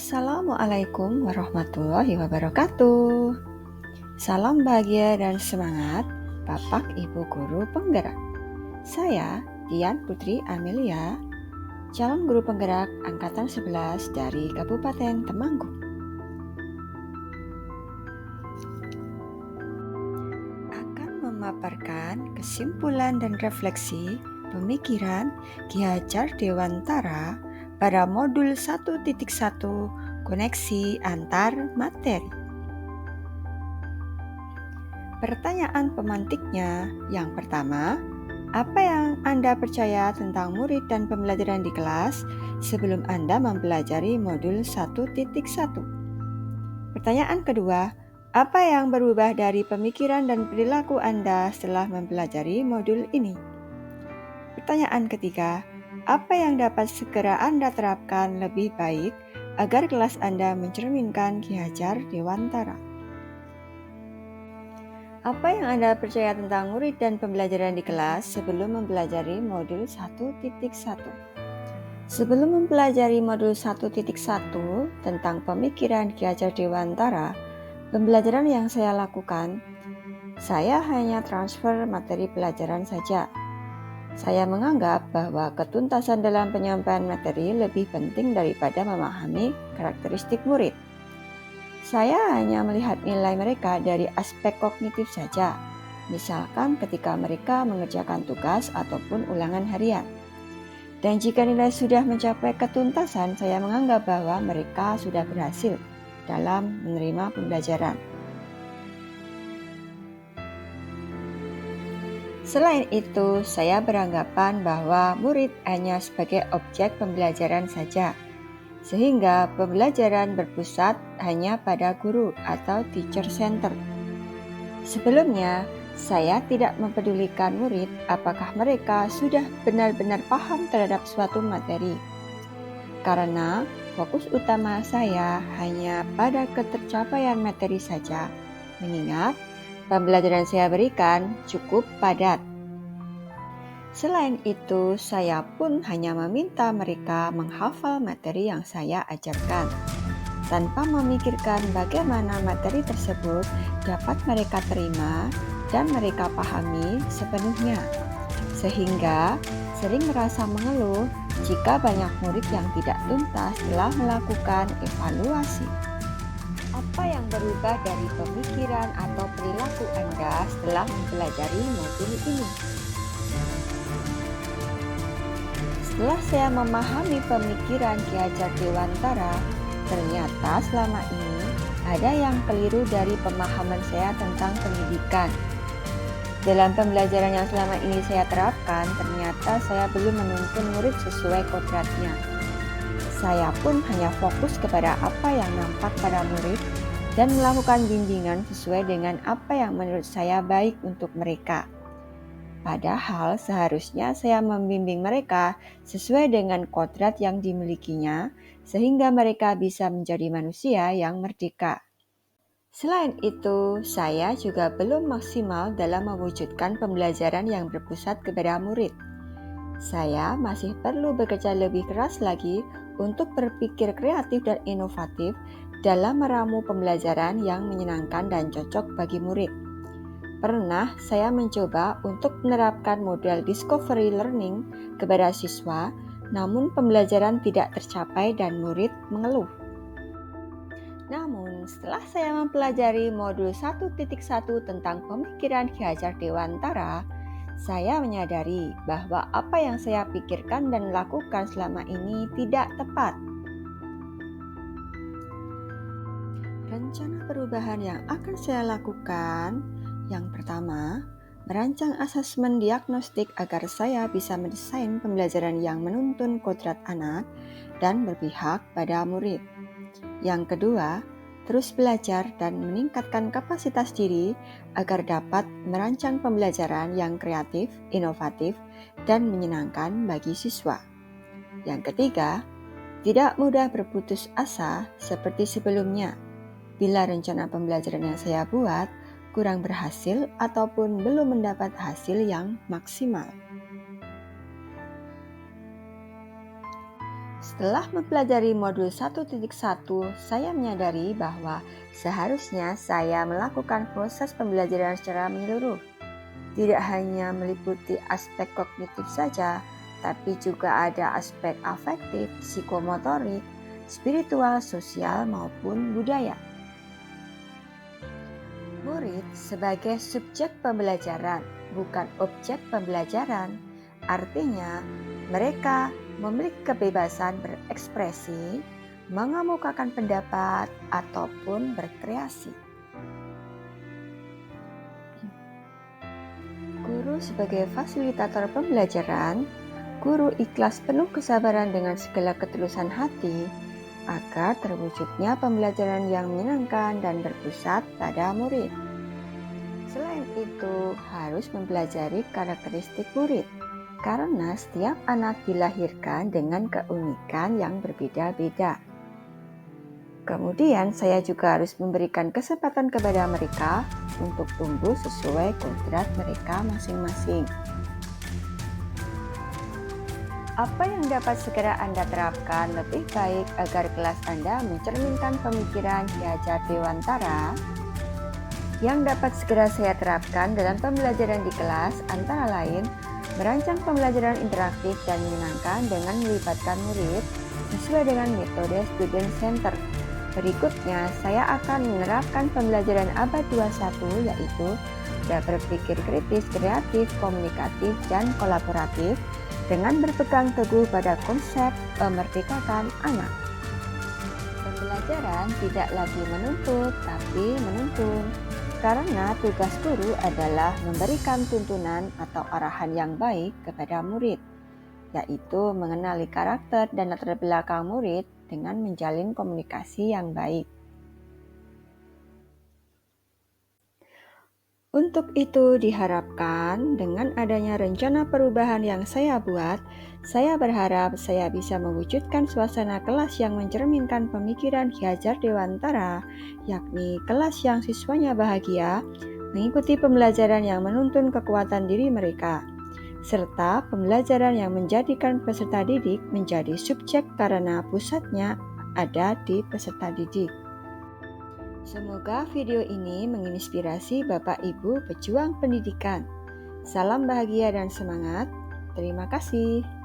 Assalamualaikum warahmatullahi wabarakatuh. Salam bahagia dan semangat, Bapak Ibu Guru Penggerak. Saya Dian Putri Amelia, calon guru penggerak Angkatan 11 dari Kabupaten Temanggung. Akan memaparkan kesimpulan dan refleksi pemikiran Ki Hajar Dewantara pada modul 1.1 koneksi antar materi. Pertanyaan pemantiknya yang pertama, apa yang Anda percaya tentang murid dan pembelajaran di kelas sebelum Anda mempelajari modul 1.1? Pertanyaan kedua, apa yang berubah dari pemikiran dan perilaku Anda setelah mempelajari modul ini? Pertanyaan ketiga, apa yang dapat segera Anda terapkan lebih baik agar kelas Anda mencerminkan Ki Hajar Dewantara? Apa yang Anda percaya tentang murid dan pembelajaran di kelas sebelum mempelajari modul 1.1? Sebelum mempelajari modul 1.1 tentang pemikiran Ki Hajar Dewantara, pembelajaran yang saya lakukan, saya hanya transfer materi pelajaran saja. Saya menganggap bahwa ketuntasan dalam penyampaian materi lebih penting daripada memahami karakteristik murid. Saya hanya melihat nilai mereka dari aspek kognitif saja, misalkan ketika mereka mengerjakan tugas ataupun ulangan harian. Dan jika nilai sudah mencapai ketuntasan, saya menganggap bahwa mereka sudah berhasil dalam menerima pembelajaran. Selain itu, saya beranggapan bahwa murid hanya sebagai objek pembelajaran saja, sehingga pembelajaran berpusat hanya pada guru atau teacher center. Sebelumnya, saya tidak mempedulikan murid apakah mereka sudah benar-benar paham terhadap suatu materi, karena fokus utama saya hanya pada ketercapaian materi saja, mengingat pembelajaran saya berikan cukup padat. Selain itu, saya pun hanya meminta mereka menghafal materi yang saya ajarkan, tanpa memikirkan bagaimana materi tersebut dapat mereka terima dan mereka pahami sepenuhnya, sehingga sering merasa mengeluh jika banyak murid yang tidak tuntas setelah melakukan evaluasi. Apa yang berubah dari pemikiran atau perilaku Anda setelah mempelajari modul ini? Setelah saya memahami pemikiran Ki Hajar Dewantara, ternyata selama ini ada yang keliru dari pemahaman saya tentang pendidikan. Dalam pembelajaran yang selama ini saya terapkan, ternyata saya belum menuntun murid sesuai kodratnya. Saya pun hanya fokus kepada apa yang nampak pada murid dan melakukan bimbingan sesuai dengan apa yang menurut saya baik untuk mereka. Padahal seharusnya saya membimbing mereka sesuai dengan kodrat yang dimilikinya, sehingga mereka bisa menjadi manusia yang merdeka. Selain itu, saya juga belum maksimal dalam mewujudkan pembelajaran yang berpusat kepada murid. Saya masih perlu bekerja lebih keras lagi untuk berpikir kreatif dan inovatif dalam meramu pembelajaran yang menyenangkan dan cocok bagi murid. Pernah saya mencoba untuk menerapkan model discovery learning kepada siswa, namun pembelajaran tidak tercapai dan murid mengeluh. Namun, setelah saya mempelajari modul 1.1 tentang pemikiran Ki Hajar Dewantara, saya menyadari bahwa apa yang saya pikirkan dan lakukan selama ini tidak tepat. Rencana perubahan yang akan saya lakukan, yang pertama, merancang asesmen diagnostik agar saya bisa mendesain pembelajaran yang menuntun kodrat anak dan berpihak pada murid. Yang kedua, terus belajar dan meningkatkan kapasitas diri agar dapat merancang pembelajaran yang kreatif, inovatif, dan menyenangkan bagi siswa. Yang ketiga, tidak mudah berputus asa seperti sebelumnya. Bila rencana pembelajaran yang saya buat kurang berhasil ataupun belum mendapat hasil yang maksimal. Setelah mempelajari modul 1.1, saya menyadari bahwa seharusnya saya melakukan proses pembelajaran secara menyeluruh. Tidak hanya meliputi aspek kognitif saja, tapi juga ada aspek afektif, psikomotorik, spiritual, sosial, maupun budaya. Murid sebagai subjek pembelajaran, bukan objek pembelajaran. Artinya, mereka memiliki kebebasan berekspresi, mengemukakan pendapat, ataupun berkreasi. Guru sebagai fasilitator pembelajaran, guru ikhlas penuh kesabaran dengan segala ketulusan hati, agar terwujudnya pembelajaran yang menyenangkan dan berpusat pada murid. Selain itu, harus mempelajari karakteristik murid, karena setiap anak dilahirkan dengan keunikan yang berbeda-beda. Kemudian saya juga harus memberikan kesempatan kepada mereka untuk tumbuh sesuai kodrat mereka masing-masing. Apa yang dapat segera Anda terapkan lebih baik agar kelas Anda mencerminkan pemikiran Ki Hajar Dewantara? Yang dapat segera saya terapkan dalam pembelajaran di kelas antara lain merancang pembelajaran interaktif dan menyenangkan dengan melibatkan murid sesuai dengan metode student center. Berikutnya, saya akan menerapkan pembelajaran abad 21 yaitu berpikir kritis, kreatif, komunikatif, dan kolaboratif dengan berpegang teguh pada konsep memerdekakan anak. Pembelajaran tidak lagi menuntut, tapi menuntun. Karena tugas guru adalah memberikan tuntunan atau arahan yang baik kepada murid, yaitu mengenali karakter dan latar belakang murid dengan menjalin komunikasi yang baik. Untuk itu diharapkan dengan adanya rencana perubahan yang saya buat, saya berharap saya bisa mewujudkan suasana kelas yang mencerminkan pemikiran Ki Hajar Dewantara, yakni kelas yang siswanya bahagia, mengikuti pembelajaran yang menuntun kekuatan diri mereka, serta pembelajaran yang menjadikan peserta didik menjadi subjek karena pusatnya ada di peserta didik. Semoga video ini menginspirasi Bapak Ibu pejuang pendidikan. Salam bahagia dan semangat. Terima kasih.